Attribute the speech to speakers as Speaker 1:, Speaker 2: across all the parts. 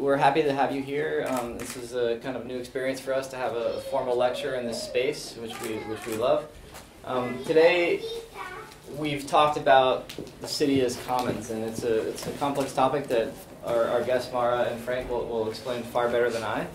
Speaker 1: We're happy to have you here. This is a kind of new experience for us to have a formal lecture in this space, which we love. Today, we've talked about the city as commons, and it's a complex topic that our guests Mara and Frank will explain far better than I.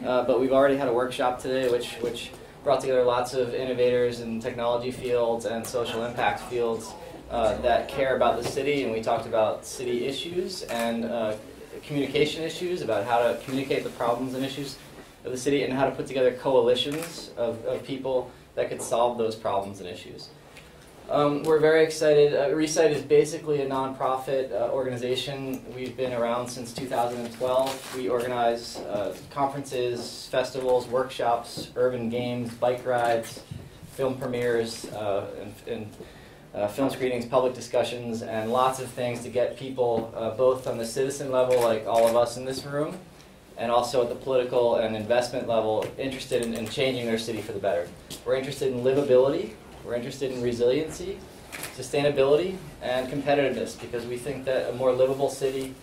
Speaker 1: But we've already had a workshop today, which brought together lots of innovators in technology fields and social impact fields that care about the city, and we talked about city issues and communication issues, about how to communicate the problems and issues of the city, and how to put together coalitions of people that could solve those problems and issues. We're very excited. reSite is basically a nonprofit organization. We've been around since 2012. We organize conferences, festivals, workshops, urban games, bike rides, film premieres, and film screenings, public discussions, and lots of things to get people both on the citizen level, like all of us in this room, and also at the political and investment level, interested in changing their city for the better. We're interested in livability, we're interested in resiliency, sustainability, and competitiveness, because we think that a more livable city,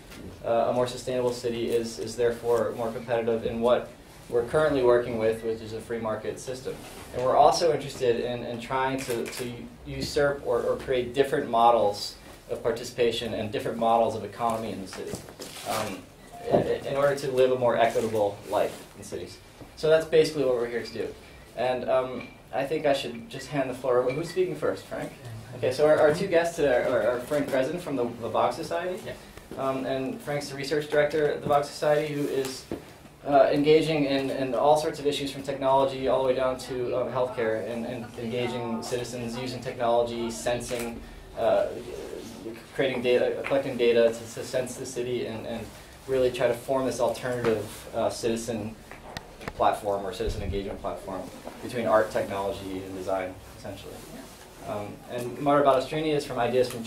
Speaker 1: a more sustainable city is therefore more competitive in what we're currently working with, which is a free market system. And we're also interested in trying to usurp or create different models of participation and different models of economy in the city in order to live a more equitable life in cities. So that's basically what we're here to do. And I think I should just hand the floor over. Who's speaking first, Frank? Okay, so our two guests today are Frank Kresin from the Waag Society. Yeah. And Frank's the research director at the Waag Society, who is engaging in all sorts of issues from technology all the way down to healthcare, and engaging citizens using technology, sensing, creating data, collecting data to sense the city, and really try to form this alternative citizen platform or citizen engagement platform between art, technology, and design, essentially. And Mara Balestrini is from Ideas for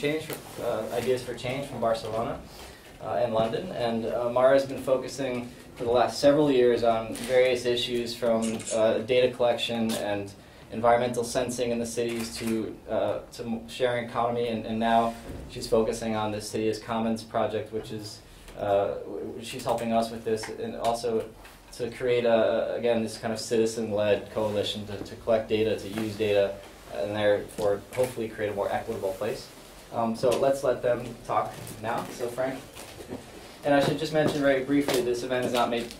Speaker 1: Change from Barcelona and London, and Mara has been focusing for the last several years on various issues from data collection and environmental sensing in the cities to sharing economy, and now she's focusing on the City as Commons project, which is she's helping us with this, and also to create again this kind of citizen-led coalition to collect data, to use data, and therefore hopefully create a more equitable place. So let's let them talk now. So Frank. And I should just mention very briefly, this event is not made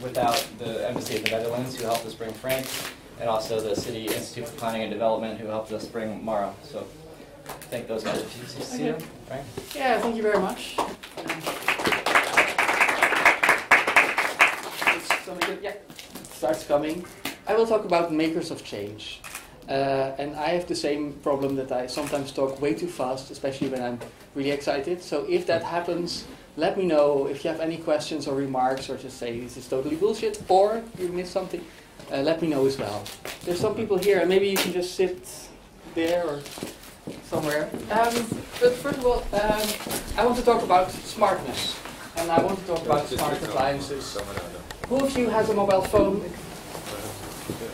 Speaker 1: without the Embassy of the Netherlands, who helped us bring Frank, and also the City Institute for Planning and Development, who helped us bring Mara. So thank those guys. Did you see them, Frank?
Speaker 2: Yeah, thank you very much. Yeah, it starts coming. I will talk about makers of change. And I have the same problem that I sometimes talk way too fast, especially when I'm really excited. So if that happens, let me know. If you have any questions or remarks, or just say this is totally bullshit, or you missed something, let me know as well. There's some people here, and maybe you can just sit there or somewhere. But first of all, I want to talk about smartness. And I want to talk about smart appliances. Who of you has a mobile phone?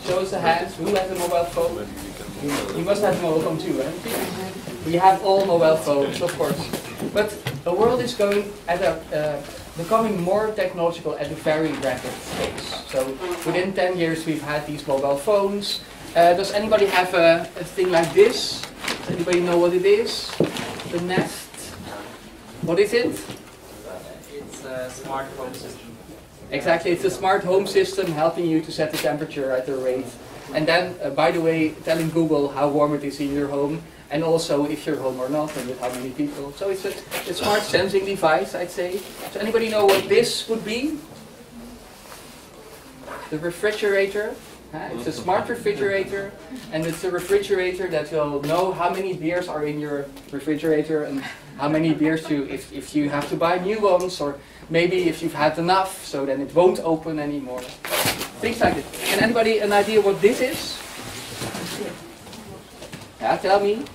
Speaker 2: Show us a hand. Who has a mobile phone? You must have a mobile phone too, right? We have all mobile phones, of course. But the world is going at becoming more technological at a very rapid pace. So within 10 years we've had these mobile phones. Does anybody have a thing like this? Does anybody know what it is? The Nest? What is it?
Speaker 1: It's a smart home system.
Speaker 2: Exactly, it's a smart home system helping you to set the temperature at a rate. And then, by the way, telling Google how warm it is in your home, and also if you're home or not, and with how many people. So it's a smart sensing device, I'd say. So anybody know what this would be? The refrigerator. It's a smart refrigerator, and it's a refrigerator that will know how many beers are in your refrigerator, and how many beers if you have to buy new ones, or maybe if you've had enough, so then it won't open anymore. Things like this. Can anybody an idea what this is? Yeah, tell me.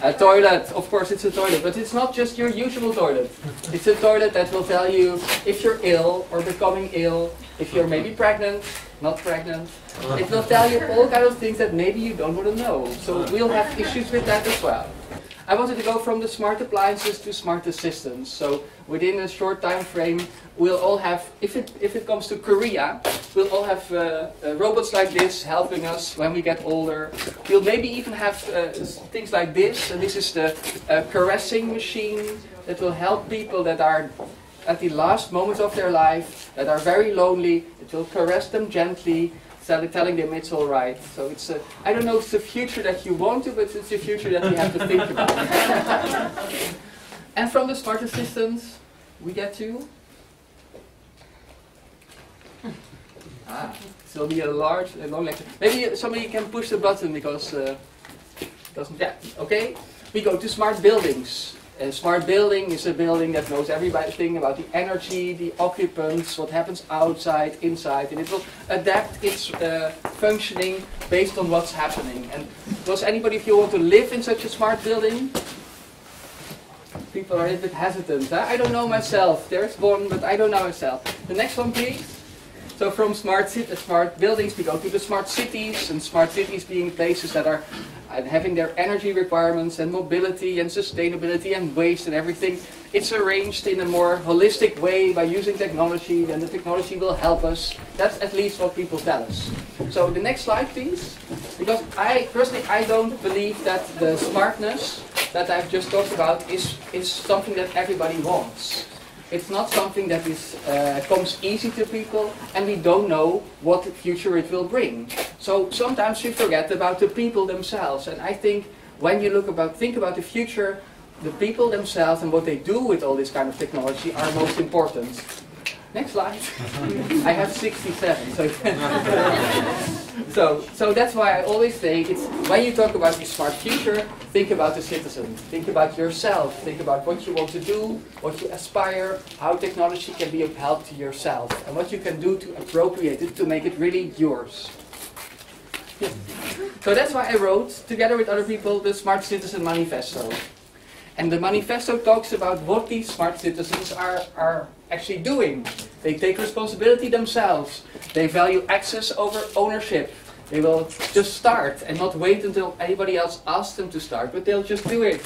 Speaker 2: A toilet, of course it's a toilet, but it's not just your usual toilet. It's a toilet that will tell you if you're ill or becoming ill, if you're maybe pregnant, not pregnant. It will tell you all kinds of things that maybe you don't want to know. So we'll have issues with that as well. I wanted to go from the smart appliances to smart assistants. So within a short time frame, we'll all have, if it comes to Korea, we'll all have robots like this helping us when we get older. We'll maybe even have things like this. And this is the caressing machine that will help people that are at the last moments of their life, that are very lonely. It will caress them gently, telling them it's all right. So it's I don't know if it's the future that you want to, but it's the future that we have to think about. And from the smart assistants, we get to... This will be a long lecture. Maybe somebody can push the button because it doesn't... Yeah, okay. We go to smart buildings. A smart building is a building that knows everything about the energy, the occupants, what happens outside, inside, and it will adapt its functioning based on what's happening. And does anybody of you want to live in such a smart building? People are a bit hesitant. Huh? I don't know myself. There's one, but I don't know myself. The next one, please. So from smart buildings, we go to the smart cities, and smart cities being places that are having their energy requirements and mobility and sustainability and waste and everything. It's arranged in a more holistic way by using technology, and the technology will help us. That's at least what people tell us. So the next slide, please. Because personally, I don't believe that the smartness that I've just talked about is something that everybody wants. It's not something that comes easy to people, and we don't know what future it will bring. So sometimes we forget about the people themselves, and I think when you think about the future, the people themselves and what they do with all this kind of technology are most important. Next slide. I have 67, so that's why I always say when you talk about the smart future, think about the citizen, think about yourself, think about what you want to do, what you aspire, how technology can be of help to yourself, and what you can do to appropriate it, to make it really yours. Yeah. So that's why I wrote, together with other people, the Smart Citizen Manifesto. And the manifesto talks about what these smart citizens are actually doing. They take responsibility themselves. They value access over ownership. They will just start and not wait until anybody else asks them to start, but they'll just do it.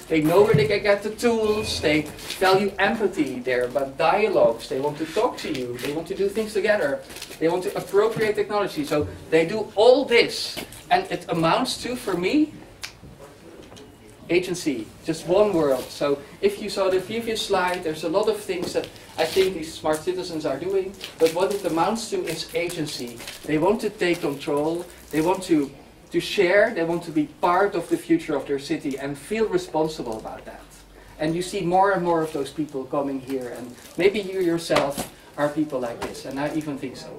Speaker 2: They know where they can get the tools. They value empathy. They're about dialogues. They want to talk to you. They want to do things together. They want to appropriate technology. So they do all this. And it amounts to, for me, agency, just one word. So if you saw the previous slide, there's a lot of things that I think these smart citizens are doing, but what it amounts to is agency. They want to take control, they want to share, they want to be part of the future of their city and feel responsible about that. And you see more and more of those people coming here, and maybe you yourself are people like this, and I even think so.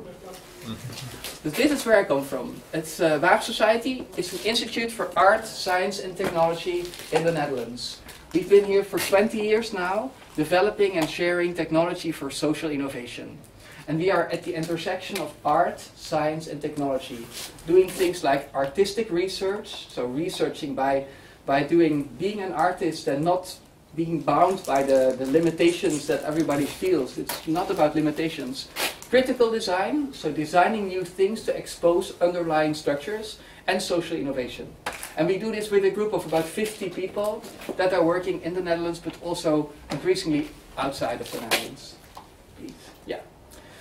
Speaker 2: But this is where I come from. It's Waag Society. It's an institute for art, science and technology in the Netherlands. We've been here for 20 years now, developing and sharing technology for social innovation. And we are at the intersection of art, science and technology, doing things like artistic research, so researching by being an artist and not being bound by the limitations that everybody feels. It's not about limitations. Critical design, so designing new things to expose underlying structures, and social innovation. And we do this with a group of about 50 people that are working in the Netherlands, but also increasingly outside of the Netherlands. Please. Yeah.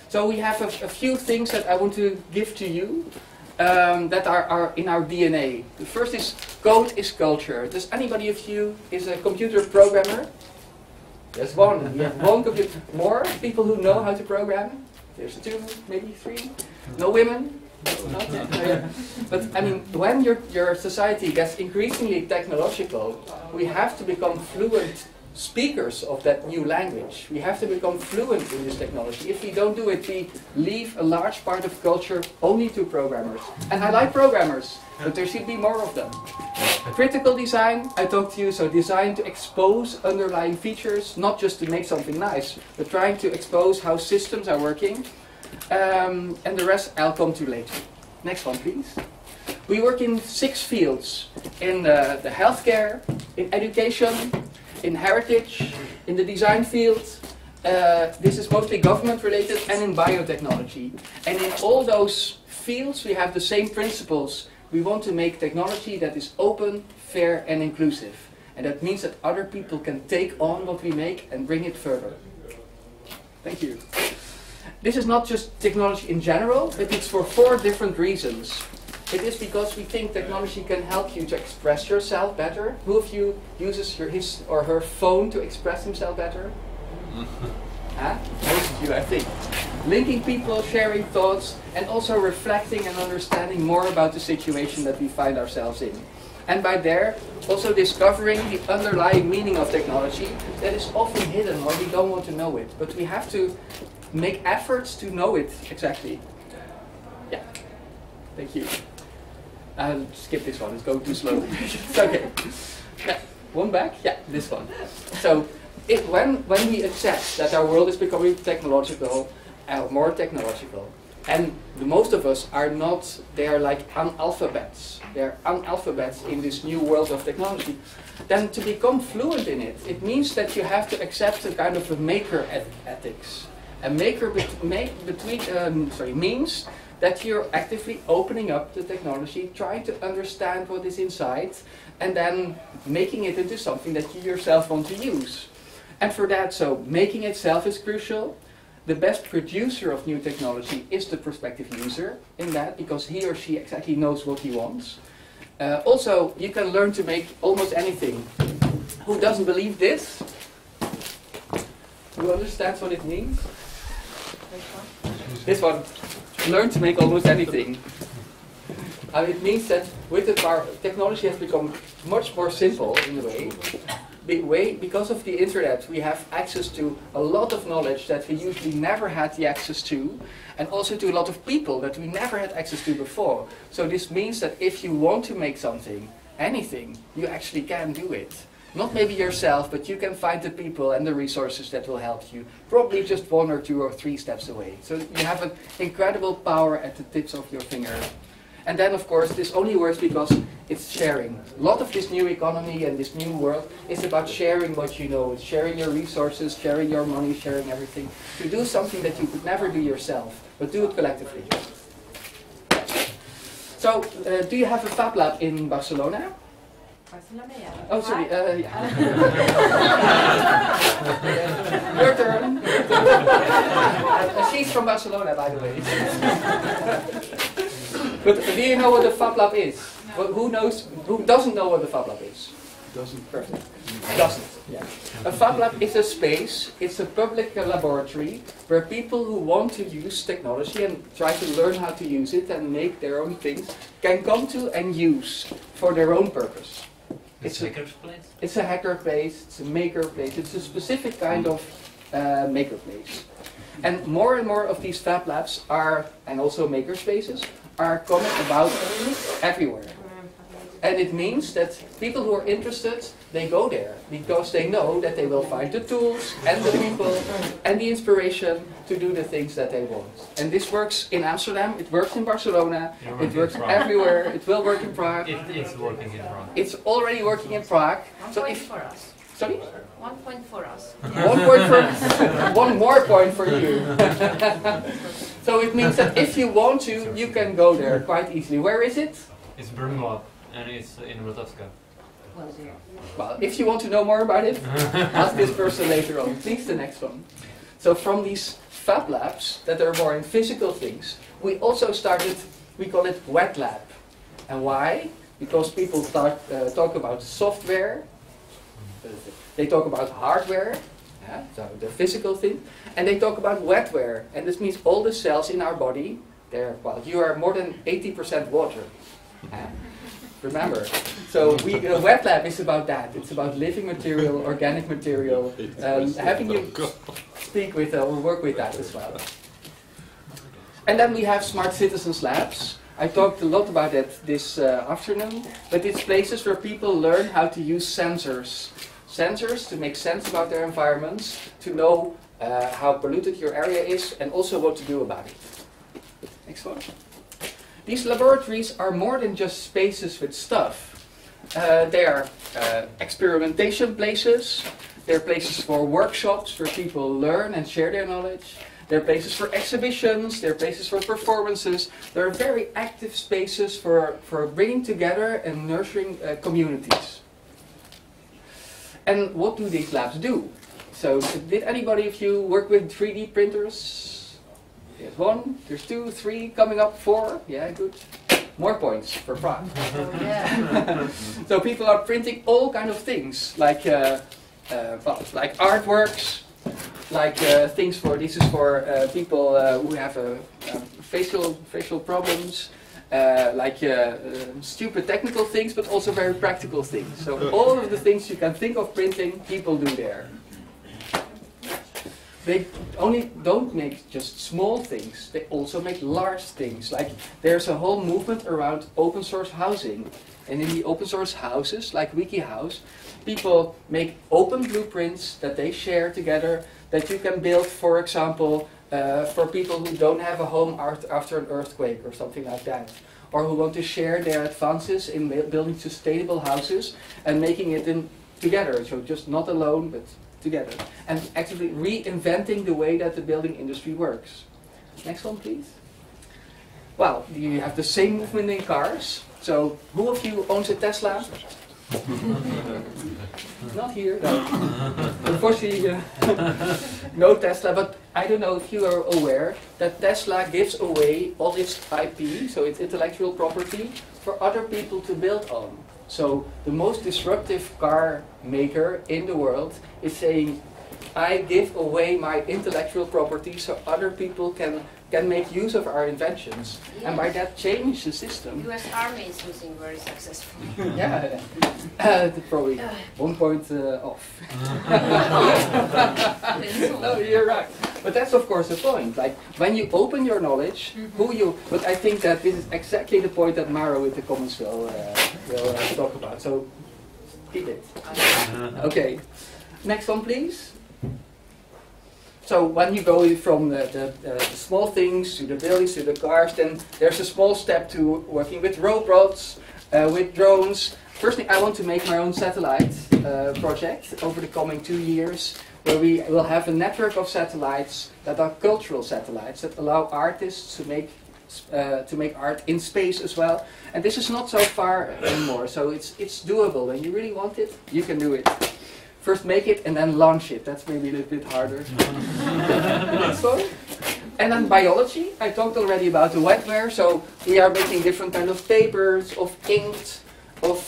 Speaker 2: So we have a few things that I want to give to you that are in our DNA. The first is code is culture. Does anybody of you is a computer programmer? There's one. We have one computer. More people who know how to program? There's two, maybe three. No women? Not yet. But I mean, when your society gets increasingly technological, we have to become fluent speakers of that new language. We have to become fluent in this technology. If we don't do it, we leave a large part of culture only to programmers. And I like programmers, but there should be more of them. Critical design, I talked to you, so design to expose underlying features, not just to make something nice, but trying to expose how systems are working. And the rest I'll come to later. Next one, please. We work in 6 fields. In the healthcare, in education, in heritage, in the design field. This is mostly government related, and in biotechnology. And in all those fields we have the same principles. We want to make technology that is open, fair and inclusive. And that means that other people can take on what we make and bring it further. Thank you. This is not just technology in general, but it's for 4 different reasons. It is because we think technology can help you to express yourself better. Who of you uses his or her phone to express himself better? Huh? Most of you, I think. Linking people, sharing thoughts, and also reflecting and understanding more about the situation that we find ourselves in. And by there, also discovering the underlying meaning of technology that is often hidden or we don't want to know it. But we have to make efforts to know it exactly. Yeah. Thank you. I'll skip this one, it's going too slow. It's okay. Yeah. One back? Yeah, this one. So, when we accept that our world is becoming technological, more technological, and most of us are not, they are like analphabets. They are analphabets in this new world of technology. Then to become fluent in it, it means that you have to accept a kind of a maker ethics. A maker means that you're actively opening up the technology, trying to understand what is inside, and then making it into something that you yourself want to use. And for that, so making itself is crucial. The best producer of new technology is the prospective user in that, because he or she exactly knows what he wants. Also, you can learn to make almost anything. Who doesn't believe this? Who understands what it means? This one. Learn to make almost anything. It means that with the power, technology has become much more simple in a way. Because of the internet, we have access to a lot of knowledge that we usually never had the access to, and also to a lot of people that we never had access to before. So this means that if you want to make something, anything, you actually can do it. Not maybe yourself, but you can find the people and the resources that will help you. Probably just 1 or 2 or 3 steps away. So you have an incredible power at the tips of your finger. And then, of course, this only works because it's sharing. A lot of this new economy and this new world is about sharing what you know. It's sharing your resources, sharing your money, sharing everything. To do something that you could never do yourself, but do it collectively. So, do you have a Fablab in Barcelona?
Speaker 3: Barcelona, yeah.
Speaker 2: Oh, sorry. Yeah. Your turn. She's from Barcelona, by the way. But do you know what a Fablab is? Well, who knows? Who doesn't know what a Fablab is?
Speaker 4: Doesn't.
Speaker 2: Perfect. Doesn't. Yeah. A Fablab is a space. It's a public laboratory where people who want to use technology and try to learn how to use it and make their own things can come to and use for their own purpose.
Speaker 5: It's a hacker's place?
Speaker 2: It's a hacker place, it's a maker place, it's a specific kind of maker place. And more of these Fab Labs are, and also maker spaces, are coming about everywhere. And it means that people who are interested, they go there because they know that they will find the tools and the people and the inspiration to do the things that they want. And this works in Amsterdam, it works in Barcelona, it works everywhere, it will work in Prague.
Speaker 5: It's working in Prague.
Speaker 2: It's already working in Prague.
Speaker 3: 1
Speaker 2: So
Speaker 3: point
Speaker 2: if,
Speaker 3: for us.
Speaker 2: sorry?
Speaker 3: 1 point for us.
Speaker 2: 1 point for, 1 more point for you. So it means that if you want to, you can go there quite easily. Where is it?
Speaker 5: It's Brumlab, and it's in Wrocławska.
Speaker 2: Well, if you want to know more about it, ask this person later on. Please, the next one. So from these Fab Labs that are more in physical things, we also started, we call it Wetlab. And why? Because people talk about software, they talk about hardware, so the physical thing, and they talk about wetware. And this means all the cells in our body, well, you are more than 80% water. Remember, so Wetlab is about that. It's about living material, organic material, having you speak with or work with that as well. And then we have Smart Citizens Labs. I talked a lot about that this afternoon, but it's places where people learn how to use sensors. Sensors to make sense about their environments, to know how polluted your area is, and also what to do about it. Next one. These laboratories are more than just spaces with stuff. They are experimentation places. They're places for workshops where people learn and share their knowledge. They're places for exhibitions. They're places for performances. They're very active spaces for bringing together and nurturing communities. And what do these labs do? So did anybody of you work with 3D printers? There's 1, there's 2, 3, coming up 4. Yeah, good. More points for Prague.
Speaker 3: Yeah.
Speaker 2: So people are printing all kind of things, like like artworks, like things for, this is for people who have facial problems, like stupid technical things, but also very practical things. So all of the things you can think of printing, people do there. They only don't make just small things, they also make large things. Like there's a whole movement around open source housing. And in the open source houses, like WikiHouse, people make open blueprints that they share together that you can build, for example, for people who don't have a home after an earthquake or something like that. Or who want to share their advances in building sustainable houses and making it together. So just not alone, but together. And actively reinventing the way that the building industry works. Next one, please. Well, you have the same movement in cars. So who of you owns a Tesla? Not here, no. Unfortunately, no Tesla, but I don't know if you are aware that Tesla gives away all its IP, so its intellectual property, for other people to build on. So the most disruptive car maker in the world is saying, I give away my intellectual property so other people can make use of our inventions.
Speaker 3: Yes.
Speaker 2: And by that change the system.
Speaker 3: US Army is using very successfully.
Speaker 2: Yeah, probably 1 point off. No, you're right. But that's of course the point. Like when you open your knowledge, but I think that this is exactly the point that Maro with the comments will talk about. So keep it. Okay. Next one, please. So when you go from the small things to the buildings to the cars, then there's a small step to working with robots, with drones. Firstly, I want to make my own satellite project over the coming 2 years, where we will have a network of satellites that are cultural satellites that allow artists to make art in space as well. And this is not so far anymore, so it's doable. When you really want it, you can do it. First make it and then launch it. That's maybe a little bit harder. Next one. And then biology. I talked already about the wetware. So we are making different kind of papers, of inks, of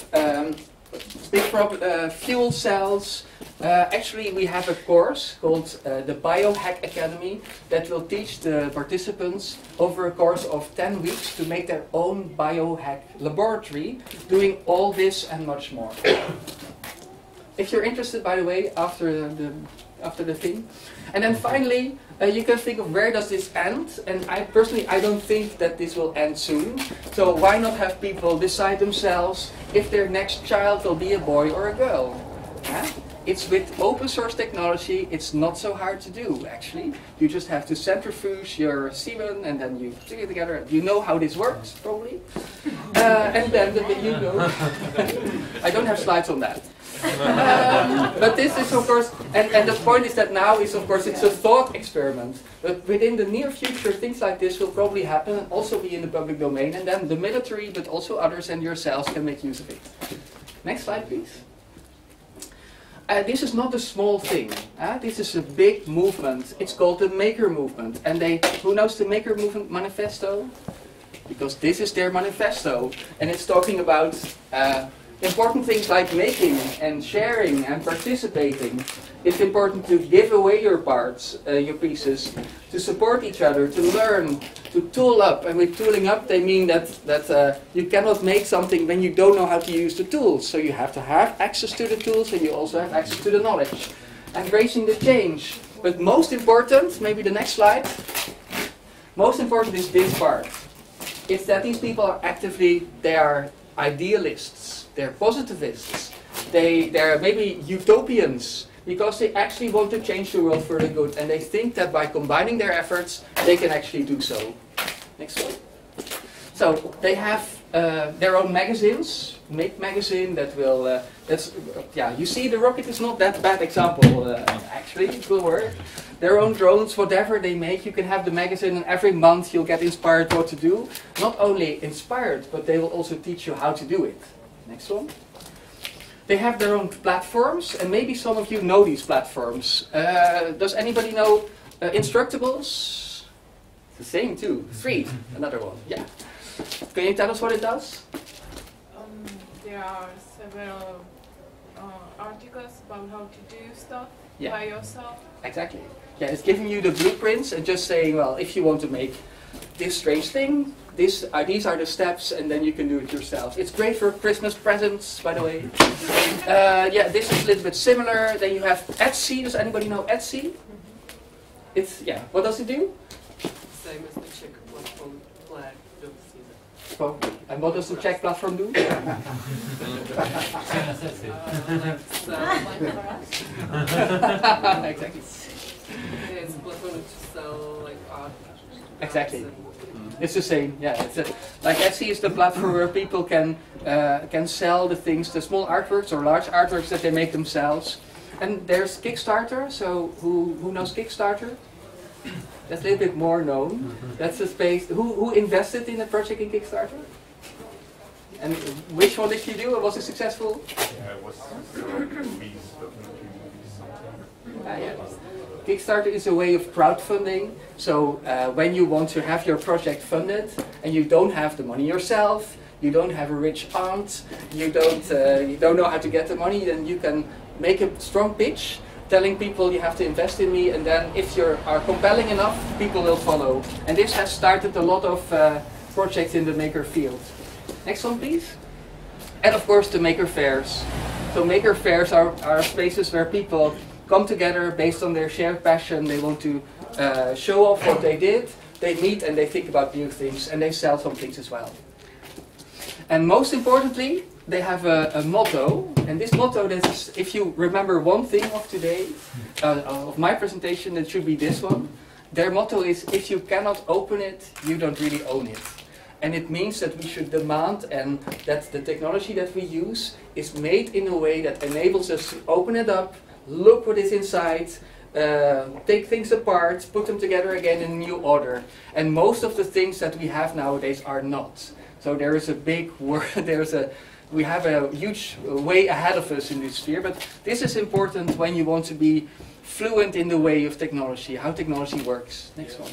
Speaker 2: fuel cells. Actually, we have a course called the Biohack Academy that will teach the participants over a course of 10 weeks to make their own biohack laboratory, doing all this and much more. If you're interested, by the way, after the thing. And then finally, you can think of where does this end? And I personally don't think that this will end soon. So why not have people decide themselves if their next child will be a boy or a girl? Huh? It's with open source technology, it's not so hard to do, actually. You just have to centrifuge your semen and then you stick it together. You know how this works, probably. And then you know. I don't have slides on that. But this is of course, and the point is that now is of course it's a thought experiment. But within the near future things like this will probably happen and also be in the public domain, and then the military but also others and yourselves can make use of it. Next slide please. This is not a small thing. This is a big movement. It's called the Maker Movement. And who knows the Maker Movement Manifesto? Because this is their manifesto. And it's talking about important things like making and sharing and participating. It's important to give away your parts, your pieces, to support each other, to learn, to tool up. And with tooling up, they mean that you cannot make something when you don't know how to use the tools. So you have to have access to the tools and you also have access to the knowledge. Embracing the change. But most important, maybe the next slide, most important is this part. It's that these people are they are idealists, they're positivists, they're maybe utopians, because they actually want to change the world for the good, and they think that by combining their efforts, they can actually do so. Next one. So they have their own magazines, Make magazine that will, you see the rocket is not that bad example, actually, it will work. Their own drones, whatever they make, you can have the magazine and every month you'll get inspired what to do. Not only inspired, but they will also teach you how to do it. Next one. They have their own platforms, and maybe some of you know these platforms. Does anybody know Instructables? It's the same too. Street, another one. Yeah. Can you tell us what it does?
Speaker 4: There are several articles about how to do stuff
Speaker 2: Yeah.
Speaker 4: by yourself.
Speaker 2: Exactly. Yeah, it's giving you the blueprints and just saying, well, if you want to make this strange thing, these are the steps, and then you can do it yourself. It's great for Christmas presents, by the way. Yeah, this is a little bit similar. Then you have Etsy. Does anybody know Etsy? It's, yeah, what does it do?
Speaker 6: Same as the Czech platform, flag, don't see that.
Speaker 2: Probably. And what does the Czech platform do? Exactly.
Speaker 6: It's a platform to sell like art.
Speaker 2: Exactly. It's the same. Yeah. It's like Etsy is the platform where people can sell the things, the small artworks or large artworks that they make themselves. And there's Kickstarter. So who knows Kickstarter? That's a little bit more known. That's a space. Who invested in a project in Kickstarter? And which one did you do? Was it successful?
Speaker 7: Yeah, it was movies, documentary movies something.
Speaker 2: Yeah. Kickstarter is a way of crowdfunding. So when you want to have your project funded and you don't have the money yourself, you don't have a rich aunt, you don't know how to get the money, then you can make a strong pitch telling people you have to invest in me, and then if you are compelling enough, people will follow. And this has started a lot of projects in the maker field. Next one, please. And of course the maker fairs. So maker fairs are spaces where people come together based on their shared passion. They want to show off what they did. They meet and they think about new things, and they sell some things as well. And most importantly, they have a motto. And this motto, is, if you remember one thing of today, of my presentation, it should be this one. Their motto is, if you cannot open it, you don't really own it. And it means that we should demand and that the technology that we use is made in a way that enables us to open it up, look what is inside, take things apart, put them together again in a new order. And most of the things that we have nowadays are not. So there is a big work, we have a huge way ahead of us in this sphere, but this is important when you want to be fluent in the way of technology, how technology works. Next one.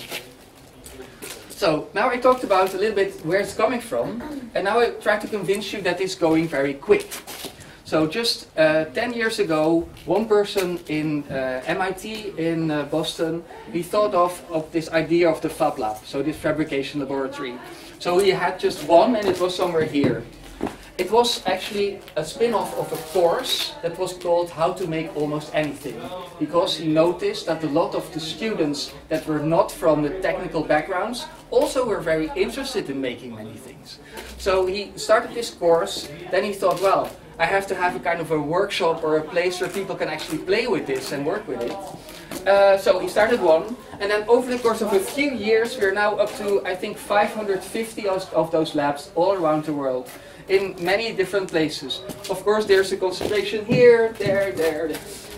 Speaker 2: So now I talked about a little bit where it's coming from, and now I try to convince you that it's going very quick. So just 10 years ago, one person in MIT in Boston, he thought of this idea of the Fablab, so this fabrication laboratory. So he had just one, and it was somewhere here. It was actually a spin-off of a course that was called How to Make Almost Anything, because he noticed that a lot of the students that were not from the technical backgrounds also were very interested in making many things. So he started this course, then he thought, well, I have to have a kind of a workshop or a place where people can actually play with this and work with it. So he started one, and then over the course of a few years, we're now up to, I think, 550 of those labs all around the world, in many different places. Of course, there's a concentration here, there.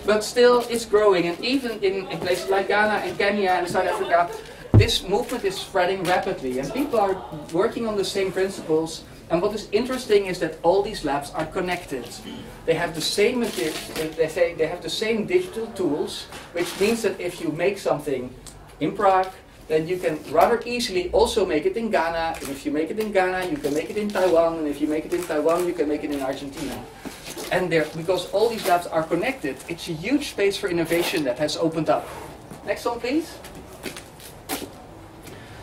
Speaker 2: But still, it's growing, and even in places like Ghana and Kenya and South Africa, this movement is spreading rapidly, and people are working on the same principles. And what is interesting is that all these labs are connected. They have the same material, they have the same digital tools, which means that if you make something in Prague, then you can rather easily also make it in Ghana. And if you make it in Ghana, you can make it in Taiwan. And if you make it in Taiwan, you can make it in Argentina. And because all these labs are connected, it's a huge space for innovation that has opened up. Next one, please.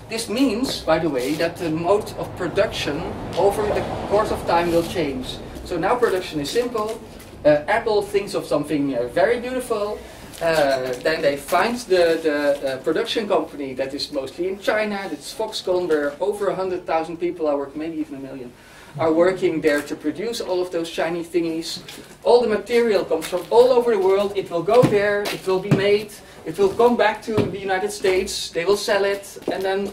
Speaker 2: This means, by the way, that the mode of production over the course of time will change. So now production is simple. Apple thinks of something very beautiful. Then they find the production company that is mostly in China. That's Foxconn, where over 100,000 people are working, maybe even 1 million, are working there to produce all of those shiny thingies. All the material comes from all over the world. It will go there, it will be made, it will come back to the United States, they will sell it, and then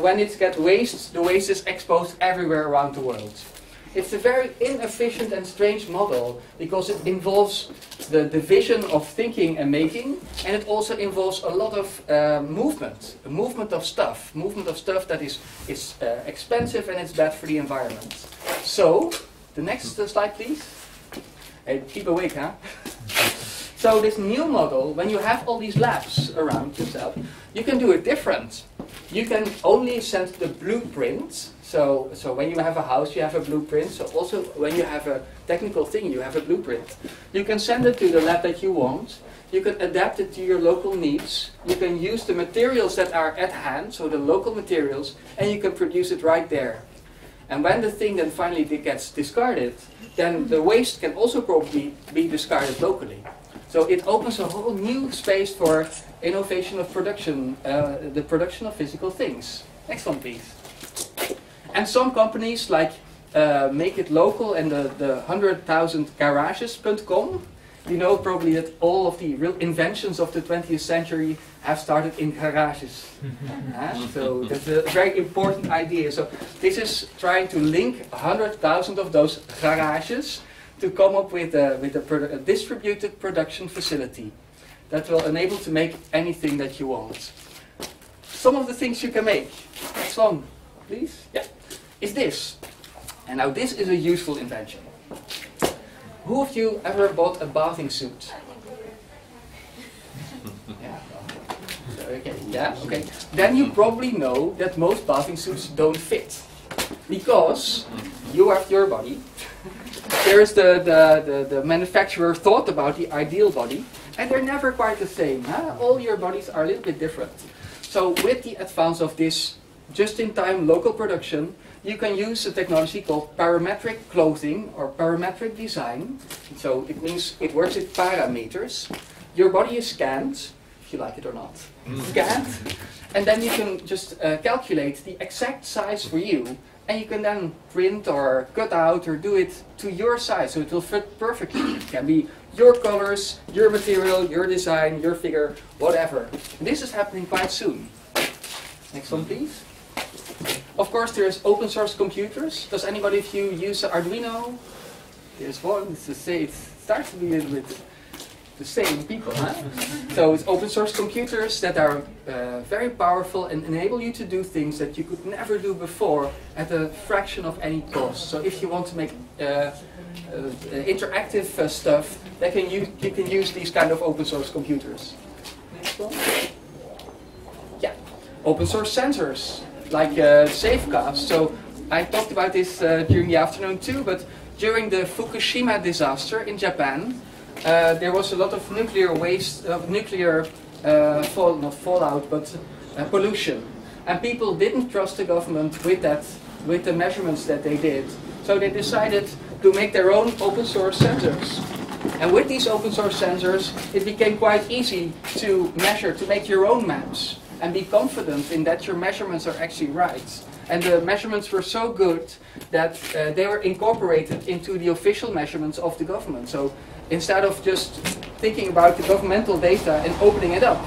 Speaker 2: when it gets waste, the waste is exposed everywhere around the world. It's a very inefficient and strange model because it involves the division of thinking and making, and it also involves a lot of movement of stuff that is expensive and it's bad for the environment. So, the next slide please. Hey, keep awake, huh? So this new model, when you have all these labs around yourself, you can do it different. You can only send the blueprint. So when you have a house, you have a blueprint. So also when you have a technical thing, you have a blueprint. You can send it to the lab that you want. You can adapt it to your local needs. You can use the materials that are at hand, so the local materials, and you can produce it right there. And when the thing then finally gets discarded, then the waste can also probably be discarded locally. So it opens a whole new space for innovation of production, the production of physical things. Next one, please. And some companies like Make It Local and the 100,000garages.com, you know probably that all of the real inventions of the 20th century have started in garages. So that's a very important idea. So this is trying to link 100,000 of those garages to come up with a distributed production facility that will enable to make anything that you want. Some of the things you can make. Next one, please. Yeah, is this. And now this is a useful invention. Who of you ever bought a bathing suit? Yeah. So, okay. Yeah. Okay. Then you probably know that most bathing suits don't fit because you have your body. There is the manufacturer thought about the ideal body, and they're never quite the same. Huh? All your bodies are a little bit different. So with the advance of this just-in-time local production, you can use a technology called parametric clothing or parametric design. So it means it works with parameters. Your body is scanned, if you like it or not, scanned, and then you can just calculate the exact size for you, and you can then print or cut out or do it to your size, so it will fit perfectly. It can be your colors, your material, your design, your figure, whatever. And this is happening quite soon. Next one, please. Of course, there's open source computers. Does anybody of you use Arduino? There's one. It's the same. It starts to be a little bit the same people, huh? So it's open source computers that are very powerful and enable you to do things that you could never do before at a fraction of any cost. So if you want to make interactive stuff, you can use these kind of open source computers. Next one. Yeah, open source sensors like Safecast. So I talked about this during the afternoon too, but during the Fukushima disaster in Japan, there was a lot of nuclear waste, not fallout, but pollution. And people didn't trust the government with the measurements that they did. So they decided to make their own open source sensors. And with these open source sensors, it became quite easy to measure, to make your own maps, and be confident in that your measurements are actually right. And the measurements were so good that they were incorporated into the official measurements of the government. So instead of just thinking about the governmental data and opening it up,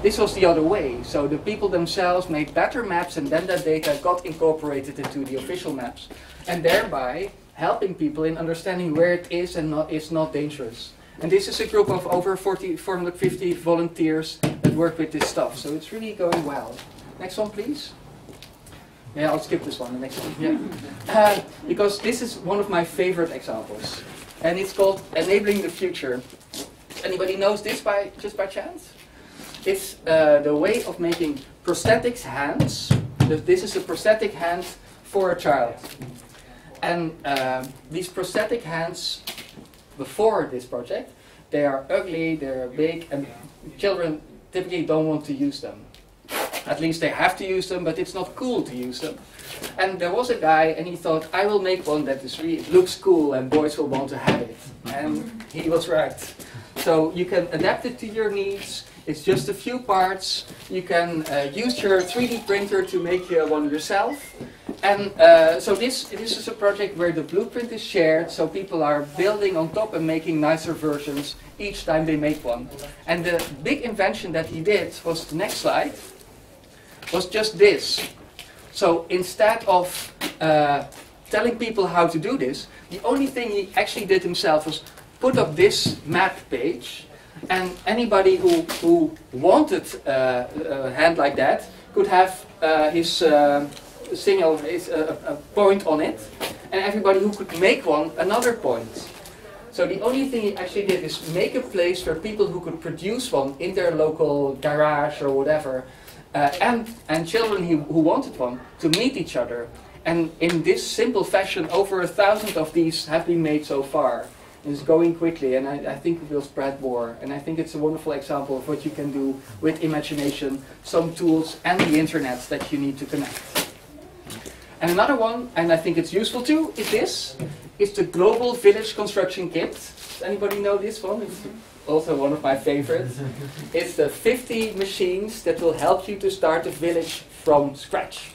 Speaker 2: this was the other way. So the people themselves made better maps, and then that data got incorporated into the official maps, and thereby helping people in understanding where it is and it's not dangerous. And this is a group of over 450 volunteers that work with this stuff. So it's really going well. Next one, please. Yeah, I'll skip this one. The next one. Yeah. Because this is one of my favorite examples. And it's called Enabling the Future. Anybody knows this just by chance? It's the way of making prosthetics hands. This is a prosthetic hand for a child. And these prosthetic hands, before this project, they are ugly, they're big, and children typically don't want to use them. At least they have to use them, but it's not cool to use them. And there was a guy, and he thought, I will make one that looks cool, and boys will want to have it. And he was right. So you can adapt it to your needs. It's just a few parts. You can use your 3D printer to make one yourself. And so this is a project where the blueprint is shared, so people are building on top and making nicer versions each time they make one. And the big invention that he did was, the next slide, was just this. So instead of telling people how to do this, the only thing he actually did himself was put up this map page, and anybody who wanted a hand like that could have his signal, a point on it, and everybody who could make one, another point. So the only thing he actually did is make a place for people who could produce one in their local garage or whatever, and children who wanted one to meet each other. And in this simple fashion, over 1,000 of these have been made so far. It's going quickly, and I think it will spread more. And I think it's a wonderful example of what you can do with imagination, some tools, and the internet that you need to connect. And another one, and I think it's useful too, is this. It's the Global Village Construction Kit. Does anybody know this one? It's also one of my favorites. It's the 50 machines that will help you to start a village from scratch.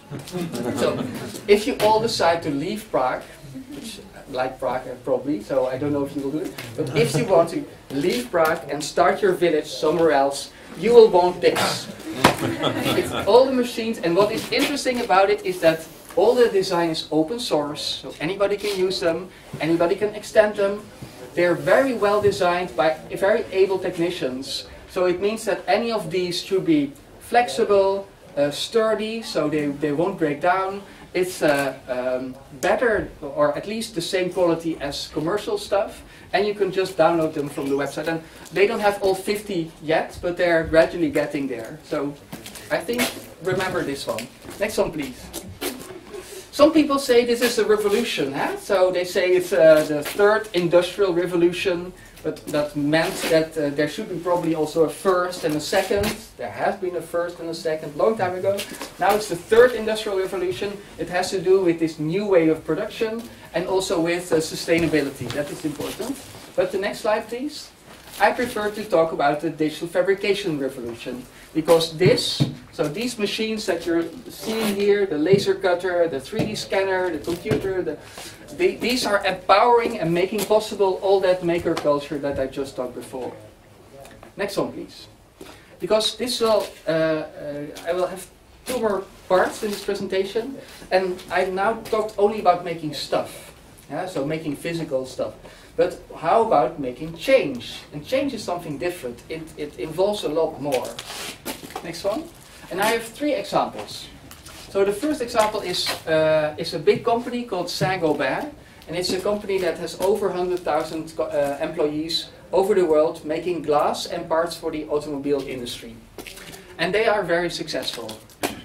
Speaker 2: So, if you all decide to leave Prague, which like Prague probably, so I don't know if you will do it, but if you want to leave Prague and start your village somewhere else, you will want this. It's all the machines, and what is interesting about it is that all the design is open source, so anybody can use them, anybody can extend them. They're very well designed by very able technicians, so it means that any of these should be flexible, sturdy, so they won't break down. It's better, or at least the same quality as commercial stuff, and you can just download them from the website. And they don't have all 50 yet, but they're gradually getting there. So I think, remember this one. Next one, please. Some people say this is a revolution, huh? So they say it's the third industrial revolution, but that meant that there should be probably also a first and a second. There has been a first and a second long time ago. Now it's the third industrial revolution. It has to do with this new way of production and also with sustainability. That is important. But the next slide, please. I prefer to talk about the digital fabrication revolution, because these machines that you're seeing here, the laser cutter, the 3D scanner, the computer, these are empowering and making possible all that maker culture that I just talked before. Next one, please. Because this will, I will have two more parts in this presentation, and I now talked only about making stuff, so making physical stuff. But how about making change? And change is something different. It involves a lot more. Next one. And I have 3 examples. So the first example is a big company called Gobain, and it's a company that has over 100,000 employees over the world making glass and parts for the automobile industry. And they are very successful.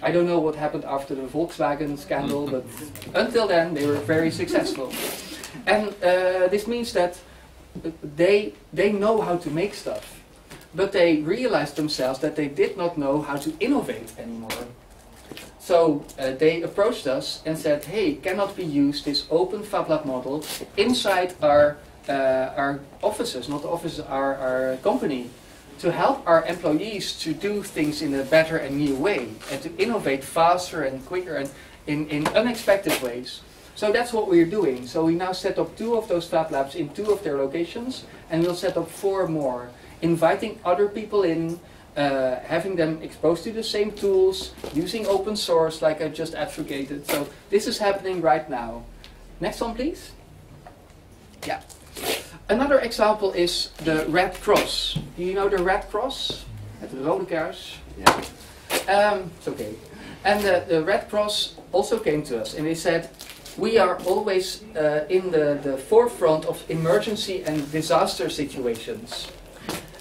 Speaker 2: I don't know what happened after the Volkswagen scandal, but until then they were very successful. And this means that they know how to make stuff, but they realized themselves that they did not know how to innovate anymore. So they approached us and said, hey, cannot we use this open Fablab model inside our offices, not the offices, our company, to help our employees to do things in a better and new way, and to innovate faster and quicker and in unexpected ways. So that's what we're doing. So we now set up 2 of those Fab Labs in 2 of their locations, and we'll set up 4 more, inviting other people in, having them exposed to the same tools, using open source like I just advocated. So this is happening right now. Next one, please. Yeah. Another example is the Red Cross. Do you know the Red Cross? At the Rode Kruis? Yeah. It's okay. And the Red Cross also came to us, and they said, we are always in the forefront of emergency and disaster situations.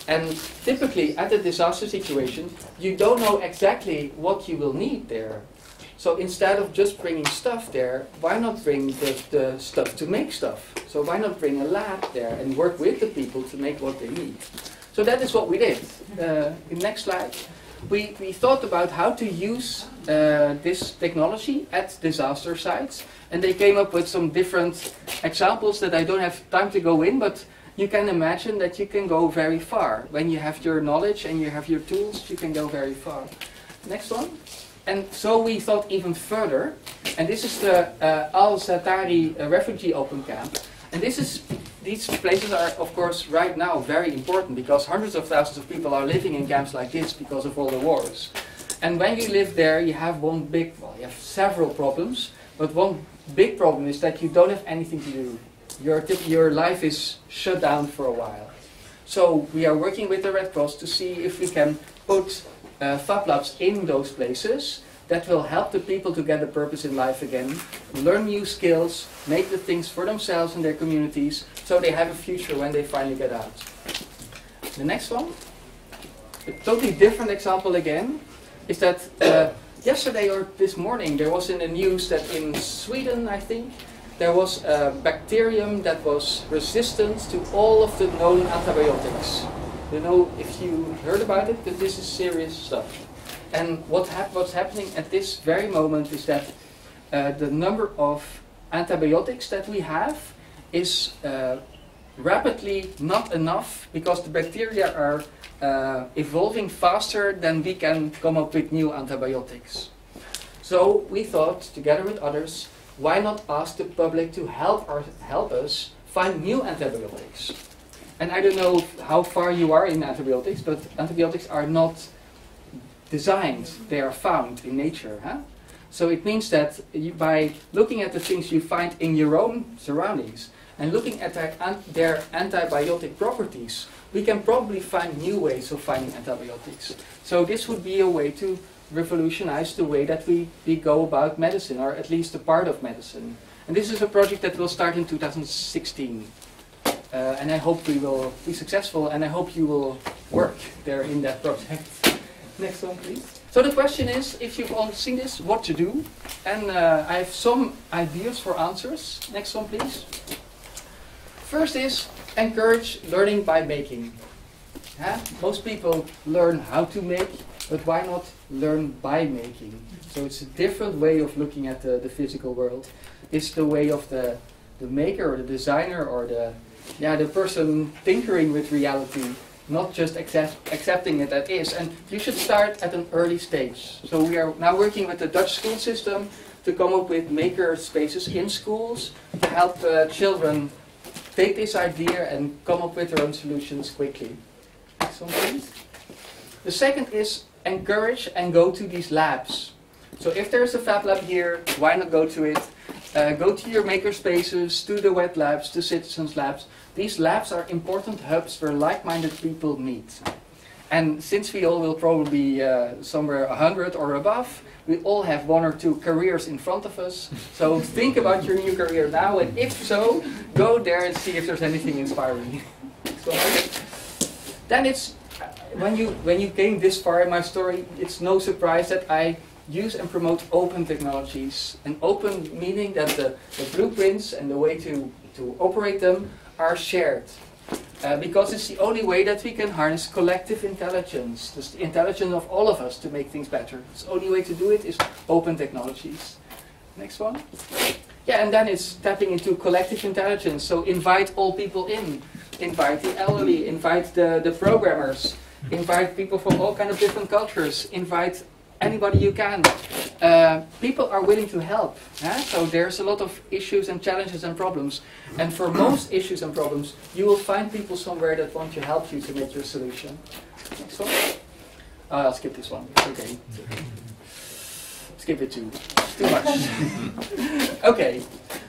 Speaker 2: And typically at a disaster situation, you don't know exactly what you will need there. So instead of just bringing stuff there, why not bring the stuff to make stuff? So why not bring a lab there and work with the people to make what they need? So that is what we did. Next slide. We thought about how to use this technology at disaster sites, and they came up with some different examples that I don't have time to go in, but you can imagine that you can go very far. When you have your knowledge and you have your tools, you can go very far. Next one. And so we thought even further, and this is the Zaatari Refugee Open Camp. And these places are, of course, right now very important, because hundreds of thousands of people are living in camps like this because of all the wars. And when you live there, you have you have several problems, but one big problem is that you don't have anything to do. Your life is shut down for a while. So we are working with the Red Cross to see if we can put Fab Labs in those places that will help the people to get a purpose in life again, learn new skills, make the things for themselves and their communities, so they have a future when they finally get out. The next one, a totally different example again, is that yesterday or this morning there was in the news that in Sweden, I think, there was a bacterium that was resistant to all of the known antibiotics. You know, if you heard about it, that this is serious stuff. And what's happening at this very moment is that the number of antibiotics that we have is rapidly not enough because the bacteria are evolving faster than we can come up with new antibiotics. So we thought, together with others, why not ask the public to help us find new antibiotics? And I don't know how far you are in antibiotics, but antibiotics are not designed, they are found in nature. Huh? So it means that by looking at the things you find in your own surroundings and looking at their antibiotic properties, we can probably find new ways of finding antibiotics. So this would be a way to revolutionize the way that we go about medicine, or at least a part of medicine. And this is a project that will start in 2016. And I hope we will be successful, and I hope you will work there in that project. Next one, please. So the question is, if you've all seen this, what to do? And I have some ideas for answers. Next one, please. First is, encourage learning by making. Most people learn how to make, but why not learn by making? So it's a different way of looking at the physical world. It's the way of the maker or the designer or the person tinkering with reality, not just accepting it as is. And you should start at an early stage. So we are now working with the Dutch school system to come up with maker spaces in schools to help children take this idea and come up with their own solutions quickly. Next one, please. The second is encourage and go to these labs. So if there's a Fablab here, why not go to it? Go to your maker spaces, to the Wetlabs, to citizens labs. These labs are important hubs where like-minded people meet. And since we all will probably be somewhere 100 or above, we all have 1 or 2 careers in front of us. So think about your new career now, and if so, go there and see if there's anything inspiring. So, then it's, when you came this far in my story, it's no surprise that I use and promote open technologies. And open meaning that the blueprints and the way to operate them are shared. Because it's the only way that we can harness collective intelligence, the intelligence of all of us to make things better. The only way to do it is open technologies. Next one. Yeah, and then it's tapping into collective intelligence. So invite all people in. Invite the elderly, invite the programmers, invite people from all kinds of different cultures, invite anybody you can. People are willing to help. So there's a lot of issues and challenges and problems. And for most issues and problems, you will find people somewhere that want to help you to make your solution. Next one. I'll skip this one. Okay. Skip it too. Too much. Okay.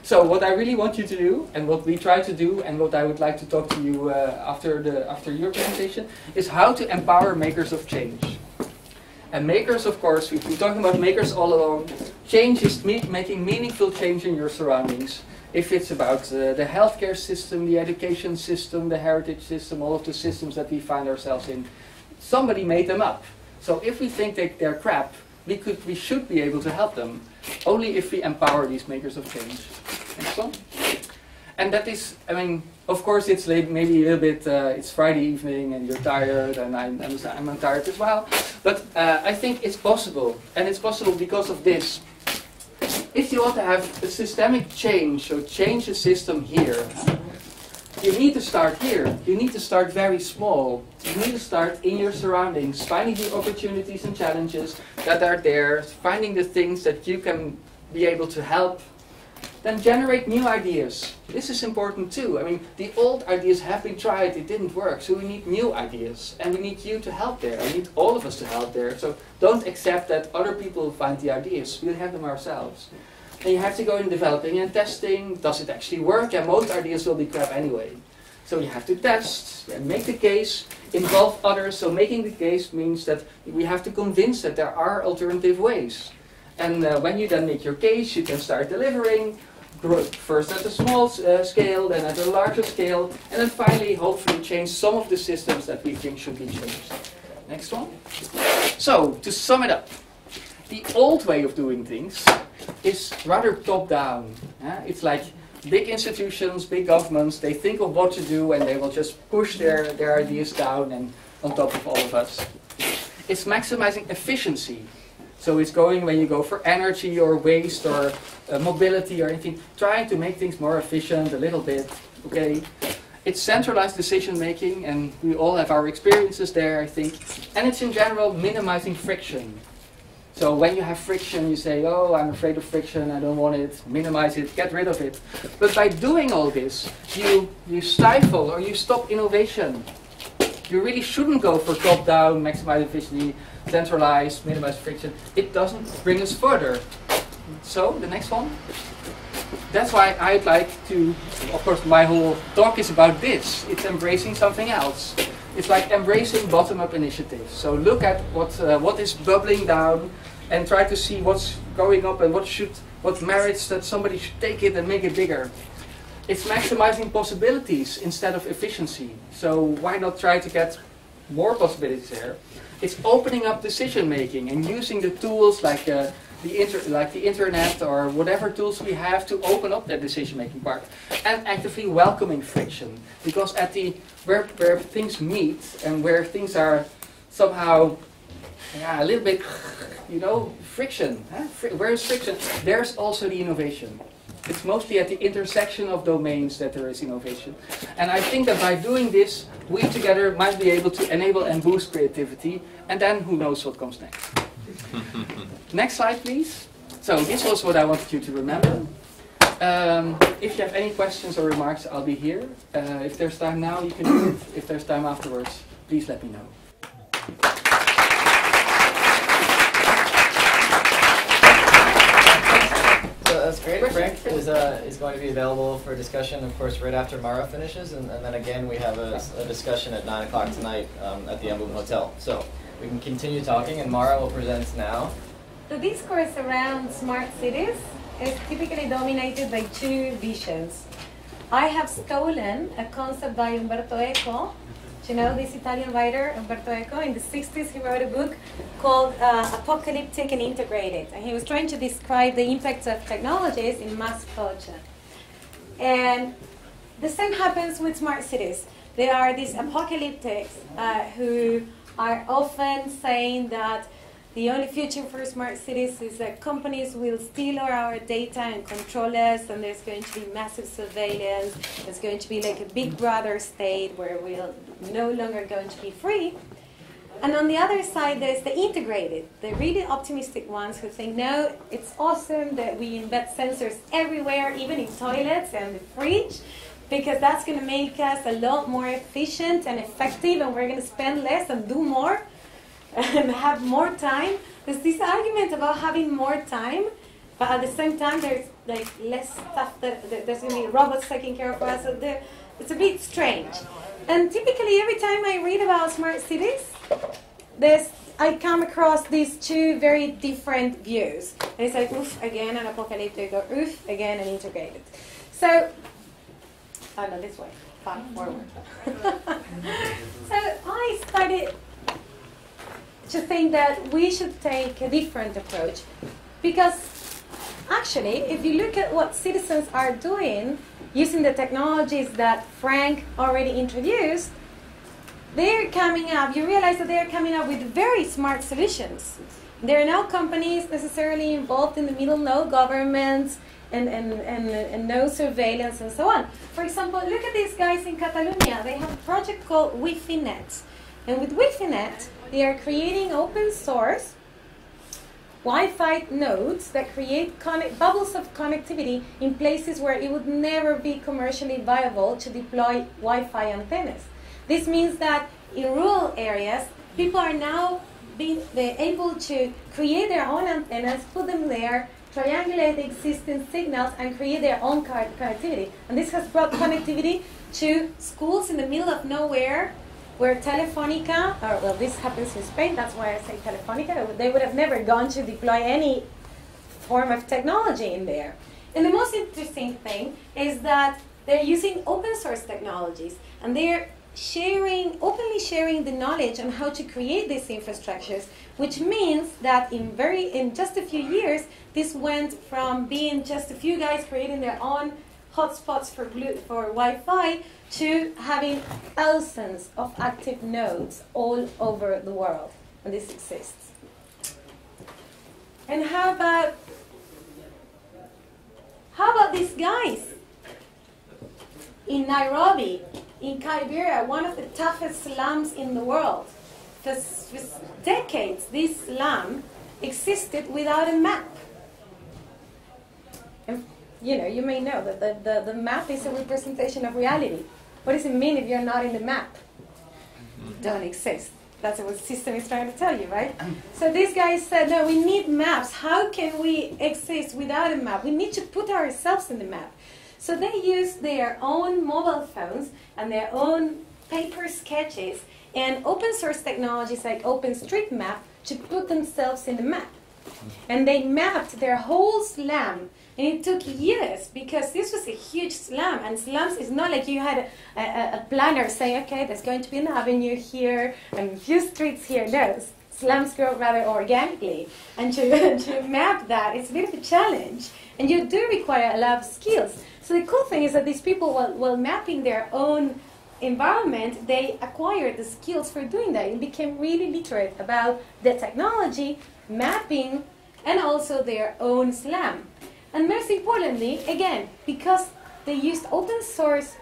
Speaker 2: So what I really want you to do, and what we try to do, and what I would like to talk to you after your presentation, is how to empower makers of change. And makers, of course, we've been talking about makers all along. Change is making meaningful change in your surroundings. If it's about the healthcare system, the education system, the heritage system, all of the systems that we find ourselves in, somebody made them up. So if we think that they're crap, we should be able to help them, only if we empower these makers of change. Next one. And that is, I mean, of course it's late, maybe a little bit, it's Friday evening and you're tired, and I'm tired as well. But I think it's possible, and it's possible because of this. If you want to have a systemic change, so change the system here, you need to start here. You need to start very small. You need to start in your surroundings, finding the opportunities and challenges that are there, finding the things that you can be able to help. Then generate new ideas. This is important too. I mean, the old ideas have been tried, it didn't work, so we need new ideas. And we need you to help there. We need all of us to help there. So don't accept that other people find the ideas. We'll have them ourselves. And you have to go in developing and testing. Does it actually work? And most ideas will be crap anyway. So you have to test and make the case, involve others. So making the case means that we have to convince that there are alternative ways. And when you then make your case, you can start delivering, first at a small scale, then at a larger scale, and then finally, hopefully, change some of the systems that we think should be changed. Next one. So, to sum it up, the old way of doing things is rather top-down. It's like big institutions, big governments, they think of what to do and they will just push their ideas down and on top of all of us. It's maximizing efficiency. So it's going when you go for energy or waste or mobility or anything, trying to make things more efficient a little bit, okay? It's centralized decision making, and we all have our experiences there, I think. And it's in general minimizing friction. So when you have friction, you say, oh, I'm afraid of friction, I don't want it, minimize it, get rid of it. But by doing all this, you stifle or you stop innovation. You really shouldn't go for top-down, maximize efficiency, centralized, minimize friction. It doesn't bring us further. So, the next one. That's why I'd like to, of course, my whole talk is about this. It's embracing something else. It's like embracing bottom-up initiatives. So look at what is bubbling down and try to see what's going up and what merits that somebody should take it and make it bigger. It's maximizing possibilities instead of efficiency. So why not try to get more possibilities there? It's opening up decision making and using the tools like the internet or whatever tools we have to open up that decision making part, and actively welcoming friction, because at where things meet and where things are somehow a little bit, friction. Where is friction? There's also the innovation. It's mostly at the intersection of domains that there is innovation. And I think that by doing this, we together might be able to enable and boost creativity, and then who knows what comes next. Next slide, please. So this was what I wanted you to remember. If you have any questions or remarks, I'll be here. If there's time now, you can do it. If there's time afterwards, please let me know.
Speaker 1: That's great. Frank is going to be available for discussion, of course, right after Mara finishes, and then again we have a discussion at 9 o'clock tonight at the Amsterdam Hotel. So we can continue talking, and Mara will present now.
Speaker 3: The discourse around smart cities is typically dominated by two visions. I have stolen a concept by Umberto Eco. Do you know this Italian writer, Umberto Eco? In the 60s, he wrote a book called Apocalyptic and Integrated. And he was trying to describe the impacts of technologies in mass culture. And the same happens with smart cities. There are these apocalyptics who are often saying that the only future for smart cities is that companies will steal our data and control us, and there's going to be massive surveillance. There's going to be like a big brother state where we're no longer going to be free. And on the other side, there's the integrated, the really optimistic ones who think, no, it's awesome that we embed sensors everywhere, even in toilets and the fridge, because that's going to make us a lot more efficient and effective, and we're going to spend less and do more and have more time. There's this argument about having more time, but at the same time there's like less stuff that there's going to be robots taking care of us. So it's a bit strange. And typically every time I read about smart cities, I come across these two very different views. And it's like, oof, again an apocalyptic, or oof, again an integrated. So, oh no, this way, forward. So I started to think that we should take a different approach, because actually, if you look at what citizens are doing using the technologies that Frank already introduced, they're coming up, you realize that they're coming up with very smart solutions. There are no companies necessarily involved in the middle, no governments, and no surveillance and so on. For example, look at these guys in Catalonia. They have a project called Wi-Fi Net. And with Wi-Fi Net, they are creating open source Wi-Fi nodes that create bubbles of connectivity in places where it would never be commercially viable to deploy Wi-Fi antennas. This means that in rural areas, people are now being able to create their own antennas, put them there, triangulate the existing signals, and create their own connectivity. And this has brought connectivity to schools in the middle of nowhere, where Telefonica, or well, this happens in Spain, that's why I say Telefonica, they would have never gone to deploy any form of technology in there. And the most interesting thing is that they're using open source technologies, and they're openly sharing the knowledge on how to create these infrastructures, which means that in just a few years, this went from being just a few guys creating their own hotspots for Wi-Fi to having thousands of active nodes all over the world, and this exists. And how about these guys in Nairobi, in Kibera, one of the toughest slums in the world? For decades, this slum existed without a map. And you may know that the map is a representation of reality. What does it mean if you're not in the map? Don't exist. That's what the system is trying to tell you, right? So these guys said, no, we need maps. How can we exist without a map? We need to put ourselves in the map. So they used their own mobile phones and their own paper sketches and open source technologies like OpenStreetMap to put themselves in the map. And they mapped their whole slum. And it took years because this was a huge slum. And slums is not like you had a planner saying, okay, there's going to be an avenue here and a few streets here. No, slums grow rather organically. And to map that, it's a bit of a challenge. And you do require a lot of skills. So the cool thing is that these people, while mapping their own environment, they acquired the skills for doing that and became really literate about the technology, mapping, and also their own slum. And most importantly, again, because they used open source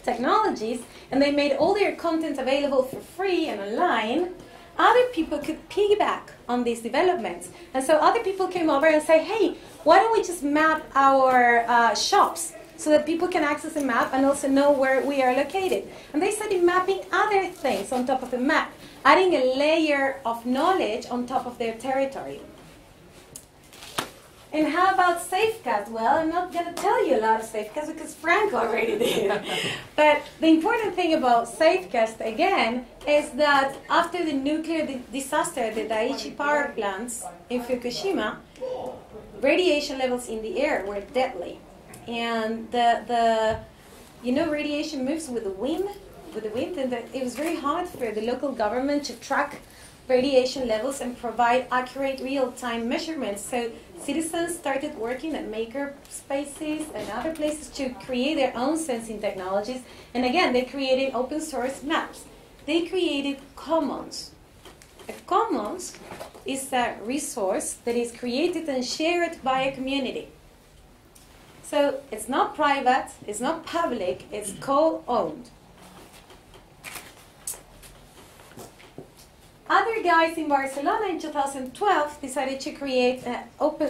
Speaker 3: technologies and they made all their content available for free and online, other people could piggyback on these developments. And so other people came over and say, hey, why don't we just map our shops so that people can access the map and also know where we are located? And they started mapping other things on top of the map, adding a layer of knowledge on top of their territory. And how about Safecast? Well, I'm not going to tell you a lot of Safecast because Frank already did. But the important thing about Safecast, again, is that after the nuclear disaster at the Daiichi power plants in Fukushima, radiation levels in the air were deadly. And radiation moves with the wind, and it was very hard for the local government to track radiation levels and provide accurate real-time measurements. So citizens started working at maker spaces and other places to create their own sensing technologies. And again, they created open source maps. They created commons. A commons is a resource that is created and shared by a community. So it's not private, it's not public, it's co-owned. Other guys in Barcelona in 2012 decided to create,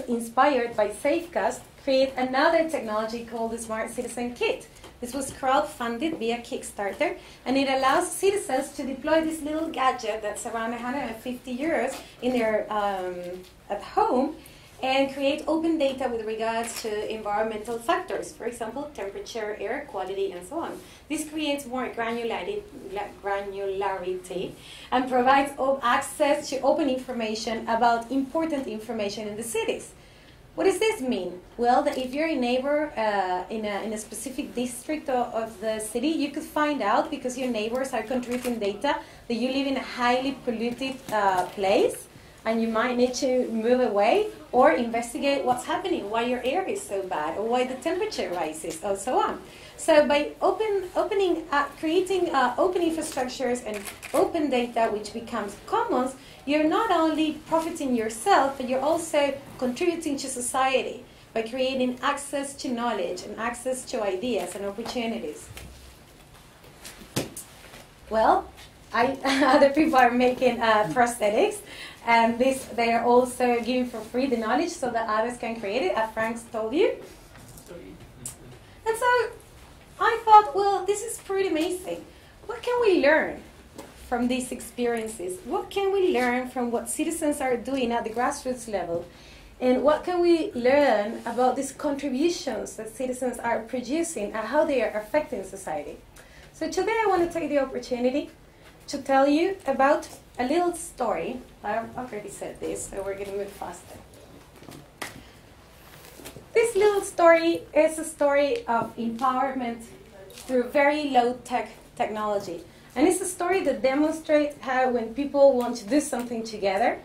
Speaker 3: inspired by Safecast, create another technology called the Smart Citizen Kit. This was crowdfunded via Kickstarter, and it allows citizens to deploy this little gadget that's around 150 euros in their at home, and create open data with regards to environmental factors, for example, temperature, air quality, and so on. This creates more granularity and provides access to open information about important information in the cities. What does this mean? Well, that if you're a neighbor in a specific district of the city, you could find out, because your neighbors are contributing data, that you live in a highly polluted place, and you might need to move away or investigate what's happening, why your air is so bad, or why the temperature rises, and so on. So by creating open infrastructures and open data, which becomes commons, you're not only profiting yourself, but you're also contributing to society by creating access to knowledge and access to ideas and opportunities. Well, other people are making prosthetics. And they are also giving for free the knowledge so that others can create it, as Frank told you. And so I thought, well, this is pretty amazing. What can we learn from these experiences? What can we learn from what citizens are doing at the grassroots level? And what can we learn about these contributions that citizens are producing and how they are affecting society? So today I want to take the opportunity to tell you about a little story. I already said this, so we're going to move faster. little story is a story of empowerment through very low-tech technology. And it's a story that demonstrates how when people want to do something together,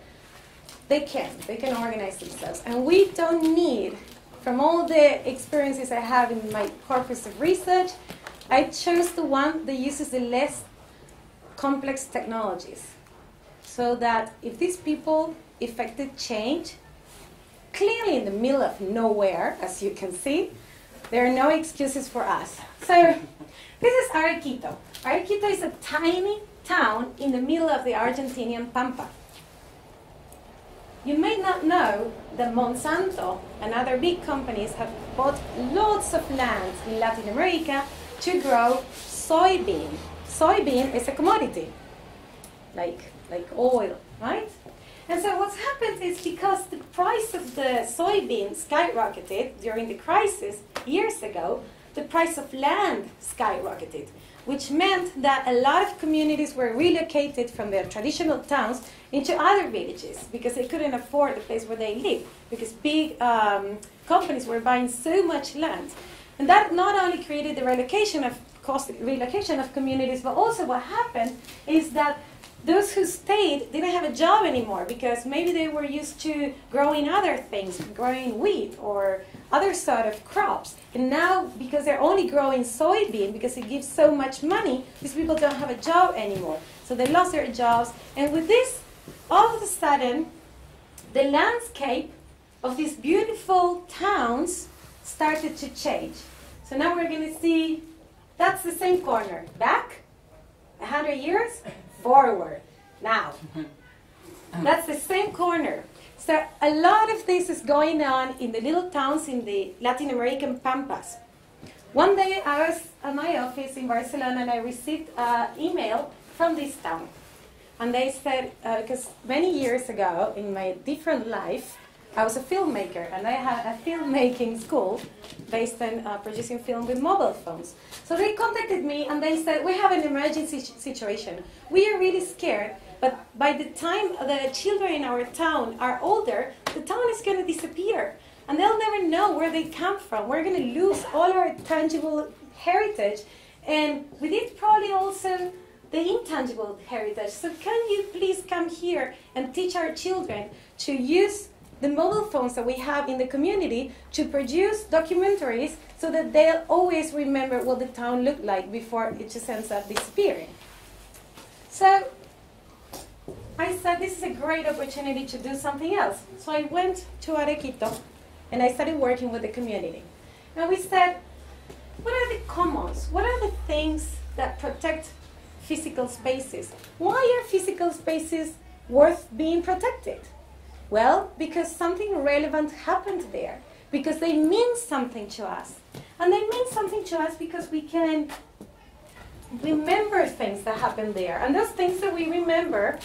Speaker 3: they can organize themselves. And we don't need, from all the experiences I have in my corpus of research, I chose the one that uses the less complex technologies. So that if these people effected change, clearly in the middle of nowhere, as you can see, there are no excuses for us. So this is Arequito. Arequito is a tiny town in the middle of the Argentinian Pampa. You may not know that Monsanto and other big companies have bought lots of land in Latin America to grow soybean. Soybean is a commodity, like oil, right? And so what's happened is because the price of the soybean skyrocketed during the crisis years ago, the price of land skyrocketed, which meant that a lot of communities were relocated from their traditional towns into other villages because they couldn't afford the place where they lived, because big companies were buying so much land. And that not only created the relocation of communities, but also what happened is that those who stayed didn't have a job anymore because maybe they were used to growing other things, growing wheat or other sort of crops. And now, because they're only growing soybean, because it gives so much money, these people don't have a job anymore. So they lost their jobs. And with this, all of a sudden, the landscape of these beautiful towns started to change. So now we're going to see, that's the same corner. Back, 100 years, forward, now. That's the same corner. So a lot of this is going on in the little towns in the Latin American Pampas. One day I was at my office in Barcelona and I received an email from this town. And they said, because many years ago in my different life, I was a filmmaker and I had a filmmaking school based on producing film with mobile phones. So they contacted me and they said, we have an emergency situation. We are really scared, but by the time the children in our town are older, the town is going to disappear. And they'll never know where they come from. We're going to lose all our tangible heritage. And with it, probably also the intangible heritage. So can you please come here and teach our children to use the mobile phones that we have in the community to produce documentaries so that they'll always remember what the town looked like before it just ends up disappearing. So I said, this is a great opportunity to do something else. So I went to Arequito and I started working with the community. And we said, what are the commons? What are the things that protect physical spaces? Why are physical spaces worth being protected? Well, because something relevant happened there, because they mean something to us. And they mean something to us because we can remember things that happened there. And those things that we remember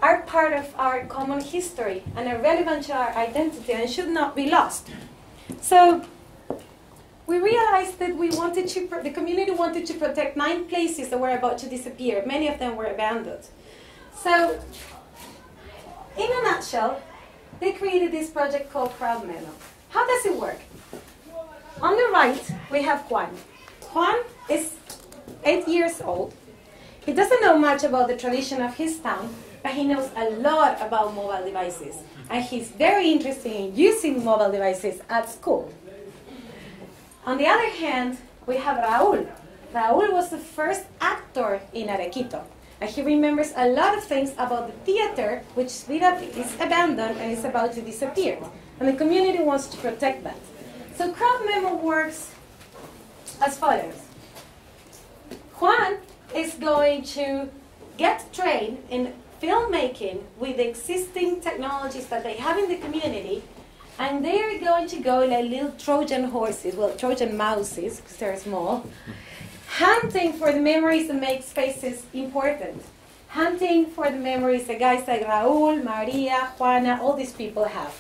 Speaker 3: are part of our common history and are relevant to our identity and should not be lost. So we realized that the community wanted to protect 9 places that were about to disappear. Many of them were abandoned. So in a nutshell, they created this project called Crowd Memo. How does it work? On the right, we have Juan. Juan is 8 years old. He doesn't know much about the tradition of his town, but he knows a lot about mobile devices. And he's very interested in using mobile devices at school. On the other hand, we have Raúl. Raúl was the first actor in Arequito. And he remembers a lot of things about the theater, which is abandoned and is about to disappear. And the community wants to protect that. So Crowd Memo works as follows. Juan is going to get trained in filmmaking with the existing technologies that they have in the community, and they're going to go like little Trojan horses, well, Trojan mouses, because they're small, hunting for the memories that make spaces important. Hunting for the memories that guys like Raúl, Maria, Juana, all these people have.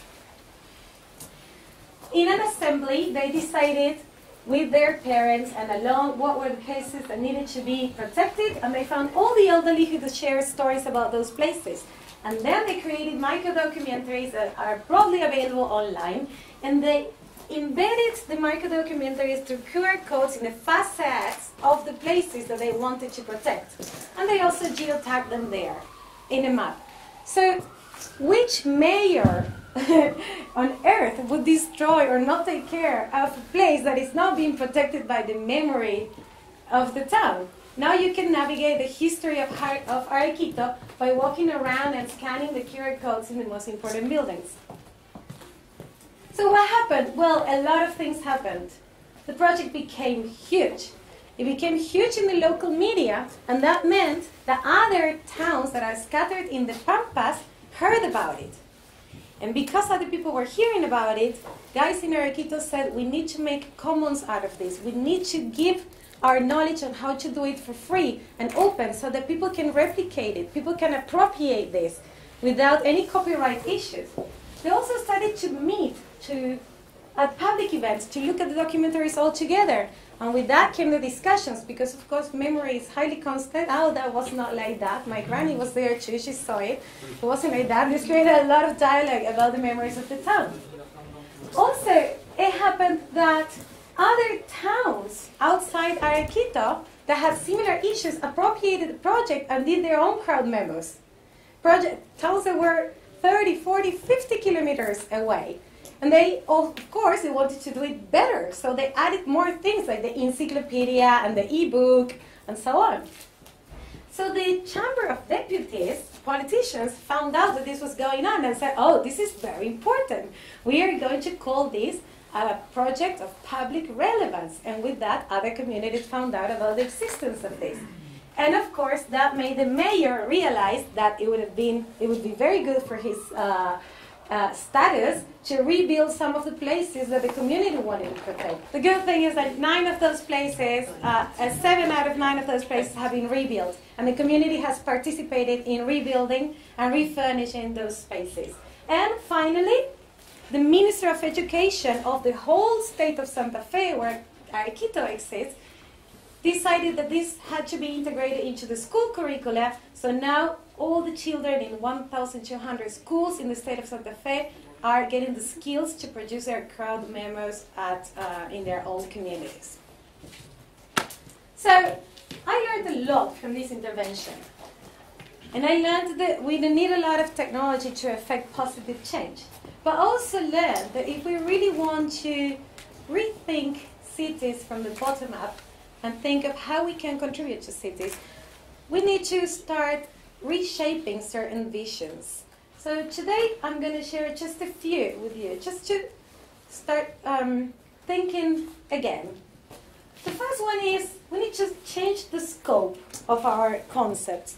Speaker 3: In an assembly, they decided with their parents and along what were the places that needed to be protected, and they found all the elderly who could share stories about those places. And then they created micro-documentaries that are broadly available online, and they embedded the microdocumentaries through QR codes in the facades of the places that they wanted to protect. And they also geotagged them there in a map. So which mayor on earth would destroy or not take care of a place that is not being protected by the memory of the town? Now you can navigate the history of Arequito by walking around and scanning the QR codes in the most important buildings. So what happened? Well, a lot of things happened. The project became huge. It became huge in the local media, and that meant that other towns that are scattered in the Pampas heard about it. And because other people were hearing about it, guys in Arequito said, we need to make commons out of this. We need to give our knowledge on how to do it for free and open so that people can replicate it. People can appropriate this without any copyright issues. They also started to meet at public events to look at the documentaries all together. And with that came the discussions, because of course memory is highly constant. Oh, that was not like that. My granny was there too, she saw it. It wasn't like that. This created a lot of dialogue about the memories of the town. Also, it happened that other towns outside Arequito that had similar issues appropriated the project and did their own crowd memos. Towns that were 30, 40, 50 kilometers away. And they, of course, they wanted to do it better. So they added more things like the encyclopedia and the e-book and so on. So the Chamber of Deputies, politicians, found out that this was going on and said, oh, this is very important. We are going to call this a project of public relevance. And with that, other communities found out about the existence of this. And of course, that made the mayor realize that it would be very good for his status to rebuild some of the places that the community wanted to protect. The good thing is that 9 of those places, 7 out of 9 of those places have been rebuilt, and the community has participated in rebuilding and refurnishing those spaces. And finally, the Minister of Education of the whole state of Santa Fe, where Arequito exists, decided that this had to be integrated into the school curricula. So now all the children in 1,200 schools in the state of Santa Fe are getting the skills to produce their crowd memos in their own communities. So I learned a lot from this intervention. And I learned that we don't need a lot of technology to affect positive change. But I also learned that if we really want to rethink cities from the bottom up and think of how we can contribute to cities, we need to start reshaping certain visions. So today I'm going to share just a few with you, just to start thinking again. The first one is we need to change the scope of our concepts.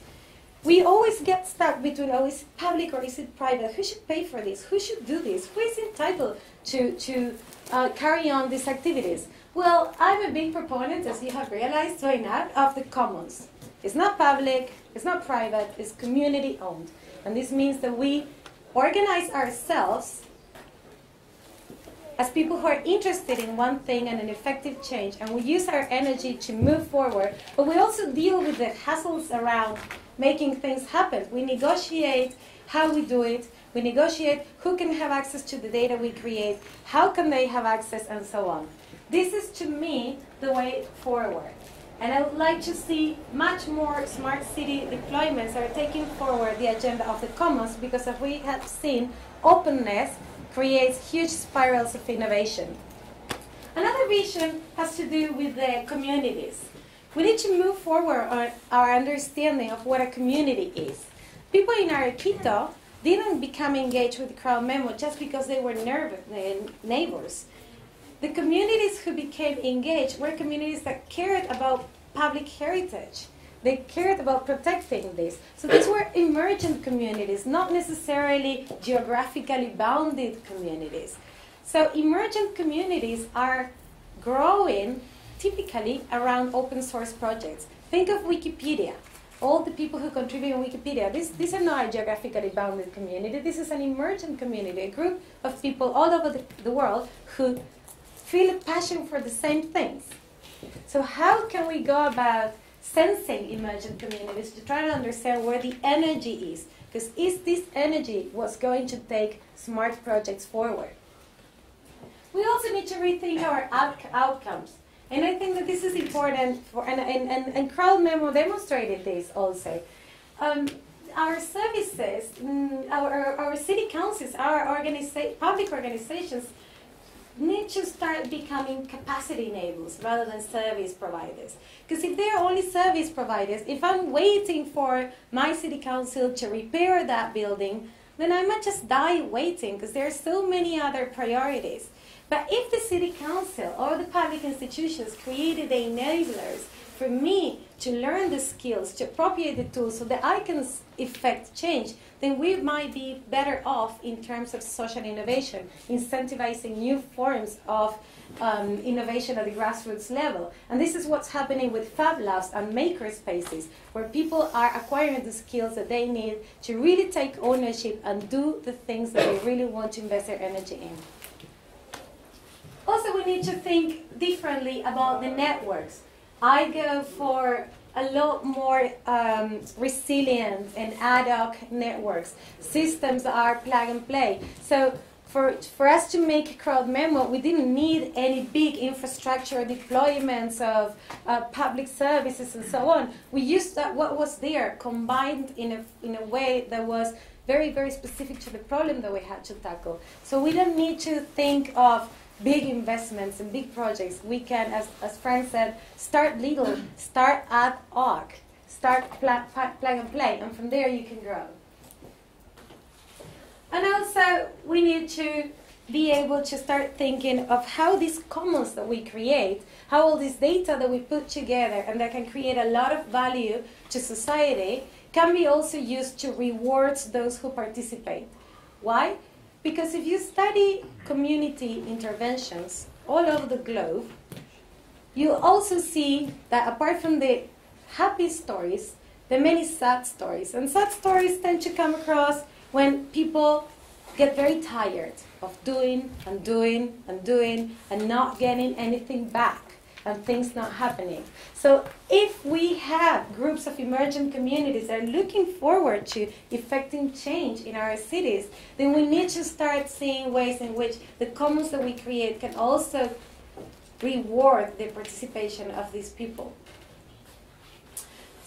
Speaker 3: We always get stuck between, oh, is it public or is it private? Who should pay for this? Who should do this? Who is entitled to carry on these activities? Well, I'm a big proponent, as you have realized by now, of the commons. It's not public, it's not private, it's community owned. And this means that we organize ourselves as people who are interested in one thing and an effective change, and we use our energy to move forward, but we also deal with the hassles around making things happen. We negotiate how we do it, we negotiate who can have access to the data we create, how can they have access, and so on. This is, to me, the way forward. And I would like to see much more smart city deployments that are taking forward the agenda of the commons, because as we have seen, openness creates huge spirals of innovation. Another vision has to do with the communities. We need to move forward on our understanding of what a community is. People in Arequito didn't become engaged with the crowd memo just because they were neighbors. The communities who became engaged were communities that cared about public heritage. They cared about protecting this. So these were emergent communities, not necessarily geographically bounded communities. So emergent communities are growing typically around open source projects. Think of Wikipedia. All the people who contribute in Wikipedia, these are not a geographically bounded community. This is an emergent community, a group of people all over the world who feel a passion for the same things. So how can we go about sensing emergent communities to try to understand where the energy is? Because is this energy what's going to take smart projects forward? we also need to rethink our outcomes. And I think that this is important, and crowd memo demonstrated this also. Our services, our city councils, our public organizations need to start becoming capacity enablers rather than service providers. Because if they're only service providers, if I'm waiting for my city council to repair that building, then I might just die waiting because there are so many other priorities. But if the city council or the public institutions created the enablers for me to learn the skills, to appropriate the tools so that I can effect change, then we might be better off in terms of social innovation, incentivizing new forms of innovation at the grassroots level. And this is what's happening with Fablabs and maker spaces, where people are acquiring the skills that they need to really take ownership and do the things that they really want to invest their energy in. Also, we need to think differently about the networks. I go for a lot more resilient and ad hoc networks. Systems are plug and play. So for us to make crowd memo, we didn't need any big infrastructure deployments of public services and so on. We used what was there, combined in a way that was very, very specific to the problem that we had to tackle. So we don't need to think of big investments and big projects. We can, as Frank said, start little, start ad hoc, start plug and play, and from there you can grow. And also, we need to be able to start thinking of how these commons that we create, how all this data that we put together and that can create a lot of value to society, can be also used to reward those who participate. Why? Because if you study community interventions all over the globe, you also see that apart from the happy stories, there are many sad stories. And sad stories tend to come across when people get very tired of doing and doing and doing and not getting anything back and things not happening. So if we have groups of emergent communities that are looking forward to effecting change in our cities, then we need to start seeing ways in which the commons that we create can also reward the participation of these people.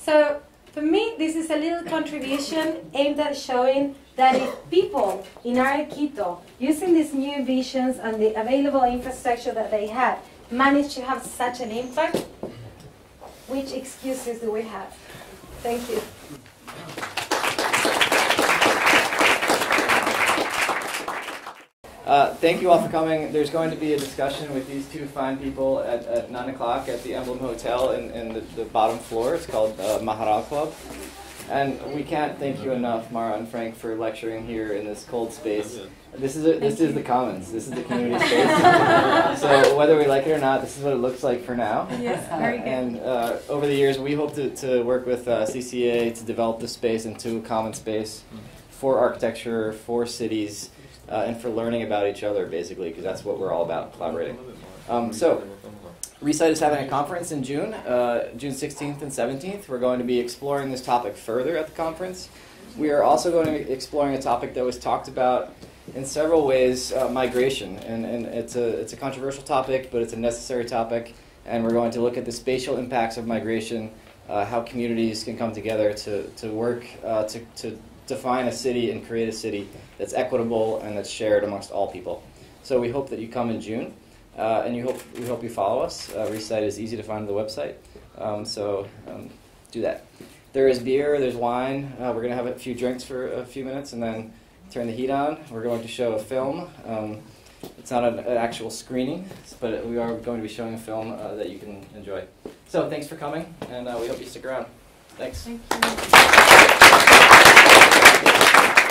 Speaker 3: So for me, this is a little contribution aimed at showing that if people in Arequito, using these new visions and the available infrastructure that they had, managed to have such an impact, which excuses do we have? Thank you.
Speaker 1: Thank you all for coming. There's going to be a discussion with these two fine people at 9 o'clock at the Emblem Hotel in the bottom floor. It's called Maharal Club. And we can't thank you enough, Mara and Frank, for lecturing here in this cold space. This is the Commons. This is the community space. So whether we like it or not, this is what it looks like for now.
Speaker 3: Yes, very good.
Speaker 1: And over the years, we hope to work with CCA to develop this space into a common space for architecture, for cities, and for learning about each other, basically, because that's what we're all about, collaborating. So reSite is having a conference in June, June 16th and 17th. We're going to be exploring this topic further at the conference. We are also going to be exploring a topic that was talked about in several ways, migration. And it's a controversial topic, but it's a necessary topic. And we're going to look at the spatial impacts of migration, how communities can come together to work to define a city and create a city that's equitable and that's shared amongst all people. So we hope that you come in June. And we hope you follow us. reSite is easy to find on the website, so do that. There is beer, there's wine. We're going to have a few drinks for a few minutes and then turn the heat on. We're going to show a film. It's not an actual screening, but we are going to be showing a film that you can enjoy. So thanks for coming, and we hope you stick around. Thanks.
Speaker 3: Thank you.